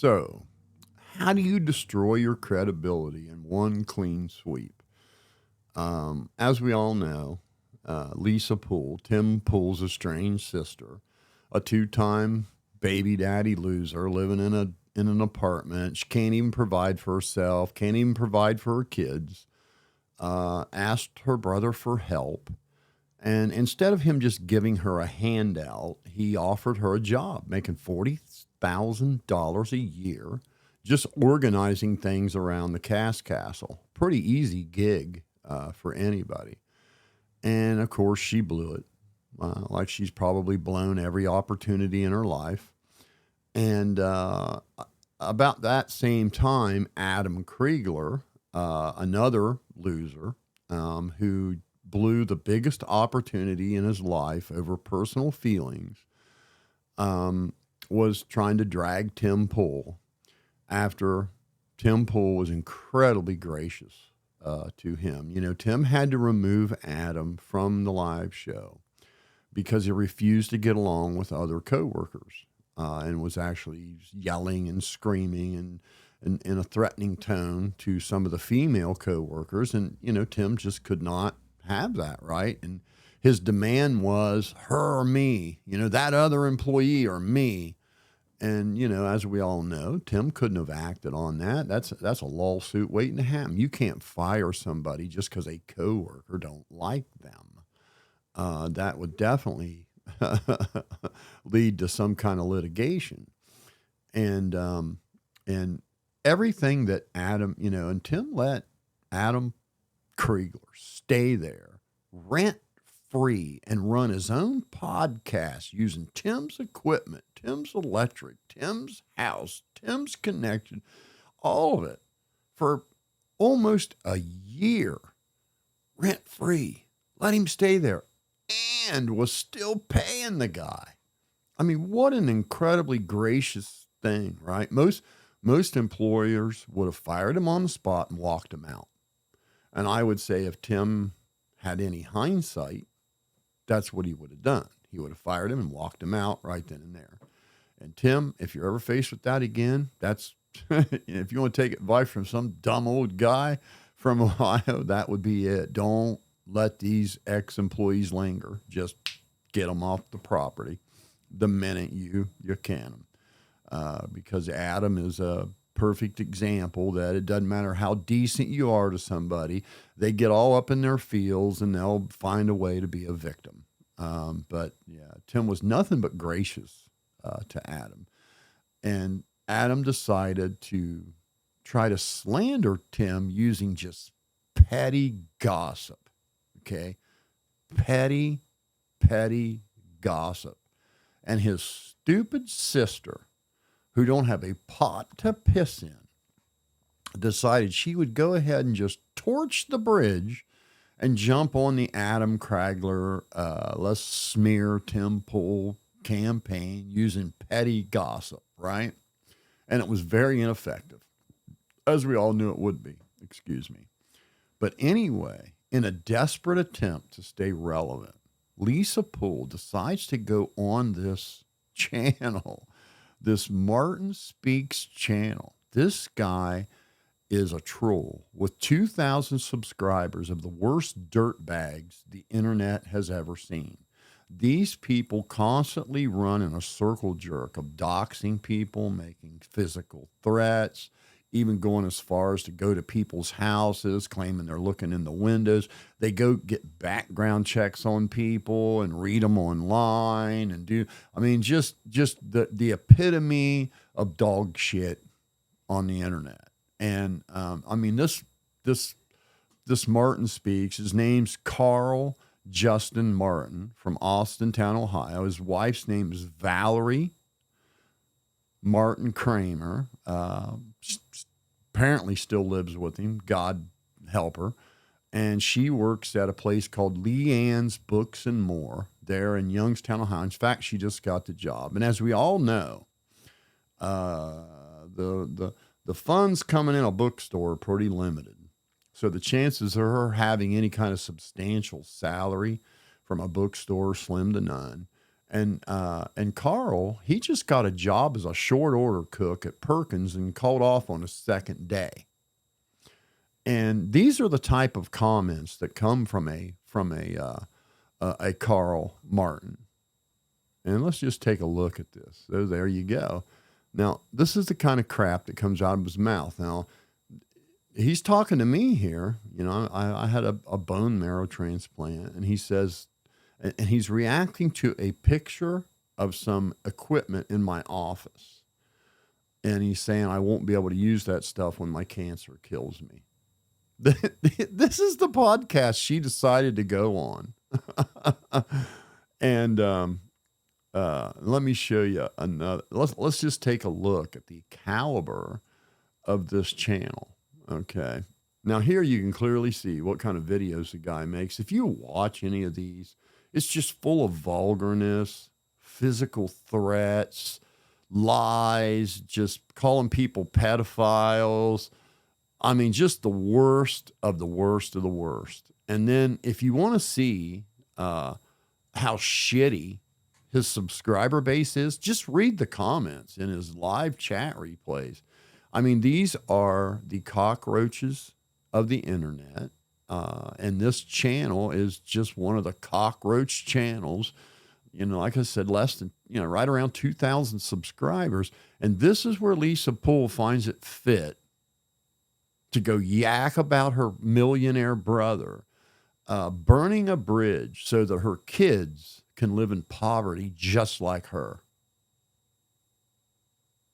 So, how do you destroy your credibility in one clean sweep? As we all know, Lisa Poole, Tim Poole's estranged sister, a two-time baby daddy loser living in an apartment. She can't even provide for herself, can't even provide for her kids. Asked her brother for help. And instead of him just giving her a handout, he offered her a job, making $40,000 a year, just organizing things around the Cast Castle. Pretty easy gig for anybody. And of course, she blew it, like she's probably blown every opportunity in her life. And about that same time, Adam Kriegler, another loser, who blew the biggest opportunity in his life over personal feelings, was trying to drag Tim Poole after Tim Poole was incredibly gracious to him. You know, Tim had to remove Adam from the live show because he refused to get along with other coworkers, and was actually yelling and screaming and in a threatening tone to some of the female coworkers. And, you know, Tim just could not have that, right? And his demand was her or me, you know, that other employee or me. And, you know, as we all know, Tim couldn't have acted on that. That's a lawsuit waiting to happen. You can't fire somebody just because a coworker don't like them. That would definitely lead to some kind of litigation. And everything that Adam, you know, and Tim let Adam Kriegler stay there rent free and run his own podcast using Tim's equipment, Tim's electric, Tim's house, Tim's connection, all of it for almost a year, rent free. Let him stay there and was still paying the guy. I mean, what an incredibly gracious thing, right? Most employers would have fired him on the spot and walked him out. And I would say if Tim had any hindsight, that's what he would have done. He would have fired him and walked him out right then and there. And Tim, if you're ever faced with that again, that's if you want to take advice from some dumb old guy from Ohio, that would be it. Don't let these ex-employees linger. Just get them off the property the minute you can. Because Adam is a perfect example that it doesn't matter how decent you are to somebody, they get all up in their feels and they'll find a way to be a victim. But yeah, Tim was nothing but gracious to Adam. And Adam decided to try to slander Tim using just petty gossip. Okay. Petty gossip. And his stupid sister, who don't have a pot to piss in, decided she would go ahead and just torch the bridge and jump on the Adam Kriegler, let's smear Tim Poole campaign using petty gossip, right? And it was very ineffective, as we all knew it would be, excuse me. But anyway, in a desperate attempt to stay relevant, Lisa Poole decides to go on this channel, this Martin Speaks channel. This guy is a troll with 2,000 subscribers of the worst dirtbags the internet has ever seen. These people constantly run in a circle jerk of doxing people, making physical threats, even going as far as to go to people's houses, claiming they're looking in the windows. They go get background checks on people and read them online and just the epitome of dog shit on the internet. And this Martin Speaks, his name's Carl Justin Martin from Austintown, Ohio. His wife's name is Valerie Martin Kramer. Apparently still lives with him. God help her. And she works at a place called Leanne's Books and More there in Youngstown, Ohio. In fact, she just got the job. And as we all know, the funds coming in a bookstore are pretty limited. So the chances of her having any kind of substantial salary from a bookstore slim to none. And Carl, he just got a job as a short order cook at Perkins and called off on his second day. And these are the type of comments that come from a Carl Martin. And let's just take a look at this. So there you go. Now, this is the kind of crap that comes out of his mouth. Now, he's talking to me here. You know, I had a bone marrow transplant, and he says, and he's reacting to a picture of some equipment in my office. And he's saying, I won't be able to use that stuff when my cancer kills me. This is the podcast she decided to go on. And let me show you another. Let's just take a look at the caliber of this channel. Okay. Now here you can clearly see what kind of videos the guy makes. If you watch any of these, it's just full of vulgarness, physical threats, lies, just calling people pedophiles. I mean, just the worst of the worst of the worst. And then if you want to see how shitty his subscriber base is, just read the comments in his live chat replays. I mean, these are the cockroaches of the internet. And this channel is just one of the cockroach channels. You know, like I said, less than, right around 2,000 subscribers. And this is where Lisa Poole finds it fit to go yak about her millionaire brother burning a bridge so that her kids can live in poverty just like her.